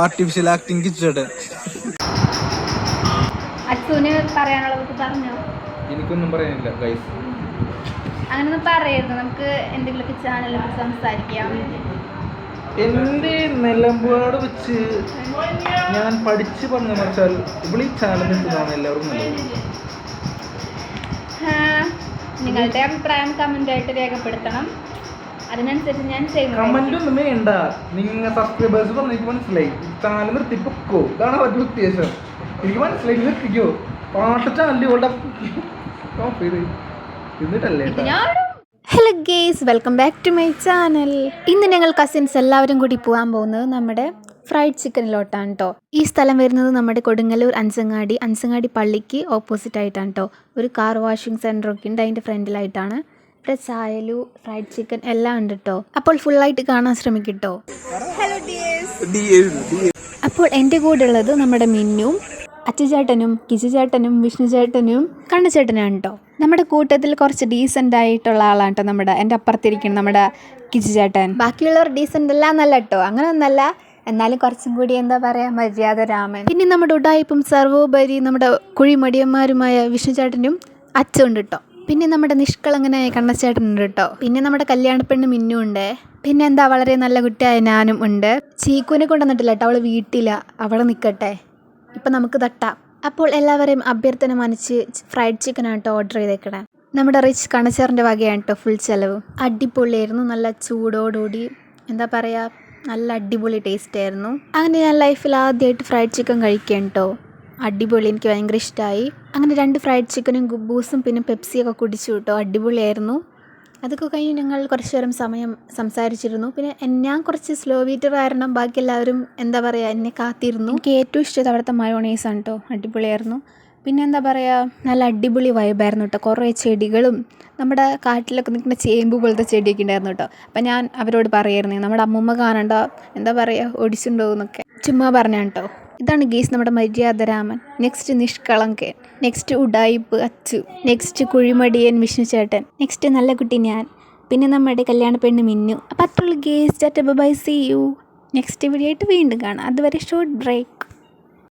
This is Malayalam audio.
Artificial acting കിച്ചേട്ടൻ. അച്ഛന് പറയാനുള്ളത് പറഞ്ഞോ. എനിക്കൊന്നും പറയാനില്ല ഗൈസ്. അങ്ങനൊന്നും പറയരുത്. നമുക്ക് എന്തെങ്കിലുമൊക്കെ ചാനലിൽ സംസാരിക്കാം. എൻ്റെ നിലപാട് വെച്ച് ഞാൻ പഠിച്ച് പറഞ്ഞു വെച്ചാൽ ഇവിടെ ഈ ചാനൽ നിൽക്കുന്നതാണ് എല്ലാവർക്കും നല്ലത്. നിങ്ങളുടെ അഭിപ്രായം കമൻ്റായിട്ട് രേഖപ്പെടുത്തണം. അതിനനുസരിച്ച് ഞാൻ ചെയ്യുന്നു. കമന്റ് ഒന്നും വേണ്ട. നിങ്ങൾ സബ്സ്ക്രൈബേഴ്സ് പറഞ്ഞ എനിക്ക് മനസ്സിലായി. ചാനൽ നിർത്തി പൊക്കോ, ഇതാണ് അവരുടെ ഉദ്ദേശം. എനിക്ക് മനസ്സിലായി. നിർത്തിക്കോ, പാട്ട് ചാനൽ ഇവിടെ എന്നിട്ടല്ലേ. Hello guys, welcome back to my channel. ഇന്ന് ഞങ്ങൾ കസിൻസ് എല്ലാവരും കൂടി പോകാൻ പോകുന്നത് നമ്മുടെ ഫ്രൈഡ് ചിക്കനിലോട്ടാണ് കേട്ടോ. ഈ സ്ഥലം വരുന്നത് നമ്മുടെ കൊടുങ്ങല്ലൂർ അഞ്ചങ്ങാടി പള്ളിക്ക് ഓപ്പോസിറ്റ് ആയിട്ടാണ് കേട്ടോ. ഒരു കാർ വാഷിംഗ് സെൻ്ററൊക്കെ ഉണ്ട് അതിൻ്റെ ഫ്രണ്ടിലായിട്ടാണ്. ഇവിടെ ചായലു, ഫ്രൈഡ് ചിക്കൻ എല്ലാം ഉണ്ട് കേട്ടോ. അപ്പോൾ ഫുള്ളായിട്ട് കാണാൻ ശ്രമിക്കട്ടോ. അപ്പോൾ എൻ്റെ കൂടെ ഉള്ളത് നമ്മുടെ മിന്നും, അച്ചുചേട്ടനും, കിച്ചുചേട്ടനും, വിഷ്ണുചേട്ടനും, കണ്ണുചേട്ടനാണ് കേട്ടോ. നമ്മുടെ കൂട്ടത്തിൽ കുറച്ച് ഡീസൻ്റ് ആയിട്ടുള്ള ആളാണ് കേട്ടോ എൻ്റെ അപ്പുറത്തിരിക്കണം നമ്മുടെ കിച്ചുചേട്ടൻ. ബാക്കിയുള്ളവർ ഡീസൻ്റ് അല്ല എന്നല്ല കേട്ടോ, അങ്ങനെ ഒന്നല്ല, എന്നാലും കുറച്ചും കൂടി എന്താ പറയുക മര്യാദ രാമൻ. പിന്നെ നമ്മുടെ ഉടായിപ്പും സർവോപരി നമ്മുടെ കുഴിമടിയന്മാരുമായ വിഷ്ണുചേട്ടനും അച്ഛനുണ്ട് കേട്ടോ. പിന്നെ നമ്മുടെ നിഷ്കളങ്കനായ കണ്ണച്ചേട്ടനുണ്ട് കേട്ടോ. പിന്നെ നമ്മുടെ കല്യാണപ്പെണ്ണ് മിന്നും ഉണ്ട്. പിന്നെ എന്താ വളരെ നല്ല കുട്ടിയായ ഞാനും ഉണ്ട്. ചീക്കുവിനെ കൊണ്ടുവന്നിട്ടില്ല കേട്ടോ, അവൾ വീട്ടില, അവിടെ നിൽക്കട്ടെ, ഇപ്പം നമുക്ക് തട്ടാം. അപ്പോൾ എല്ലാവരെയും അഭ്യർത്ഥന മാനിച്ച് ഫ്രൈഡ് ചിക്കനാണ് കേട്ടോ ഓർഡർ ചെയ്തേക്കണേ. നമ്മുടെ റിച്ച് കണച്ചേറിൻ്റെ വകയാണ് കേട്ടോ ഫുൾ ചിലവ്. അടിപൊളിയായിരുന്നു, നല്ല ചൂടോടുകൂടി എന്താ പറയുക, നല്ല അടിപൊളി ടേസ്റ്റ് ആയിരുന്നു. അങ്ങനെ ഞാൻ ലൈഫിൽ ആദ്യമായിട്ട് ഫ്രൈഡ് ചിക്കൻ കഴിക്കുകയാണ് കേട്ടോ. അടിപൊളി, എനിക്ക് ഭയങ്കര ഇഷ്ടമായി. അങ്ങനെ 2 ഫ്രൈഡ് ചിക്കനും ഗുബൂസും പിന്നെ പെപ്സിയൊക്കെ കുടിച്ചു കേട്ടോ. അടിപൊളിയായിരുന്നു. അതൊക്കെ കഴിഞ്ഞ് ഞങ്ങൾ കുറച്ച് നേരം സമയം സംസാരിച്ചിരുന്നു. പിന്നെ ഞാൻ കുറച്ച് സ്ലോ വീറ്റർ കാരണം ബാക്കി എല്ലാവരും എന്താ പറയുക എന്നെ കാത്തിരുന്നു. എനിക്ക് ഏറ്റവും ഇഷ്ടം അവിടുത്തെ മയോണൈസാണ് കേട്ടോ. അടിപൊളിയായിരുന്നു. പിന്നെ എന്താ പറയുക, നല്ല അടിപൊളി വൈബായിരുന്നു കേട്ടോ. കുറേ ചെടികളും നമ്മുടെ കാട്ടിലൊക്കെ നിൽക്കുന്ന ചേമ്പ് പോലത്തെ ചെടിയൊക്കെ ഉണ്ടായിരുന്നു കേട്ടോ. അപ്പം ഞാൻ അവരോട് പറയായിരുന്നു നമ്മുടെ അമ്മൂമ്മ കാണണ്ടോ, എന്താ പറയുക ഒടിച്ചുണ്ടോ എന്നൊക്കെ ചുമ്മാ പറഞ്ഞാണ് കേട്ടോ. ഇതാണ് ഗീസ് നമ്മുടെ മര്യാദ രാമൻ. നെക്സ്റ്റ് നിഷ്കളങ്കൻ, നെക്സ്റ്റ് ഉഡായിപ്പ് അച്ചു, നെക്സ്റ്റ് കുഴിമടിയൻ വിഷ്ണുചേട്ടൻ, നെക്സ്റ്റ് നല്ല കുട്ടി ഞാൻ, പിന്നെ നമ്മുടെ കല്യാണ പെണ്ണ് മിന്നു. അപ്പം അത്രയുള്ള guys. Tata bye, see you. Next video ആയിട്ട് വീണ്ടും കാണാം. അതുവരെ ഷോർട്ട് ബ്രേക്ക്.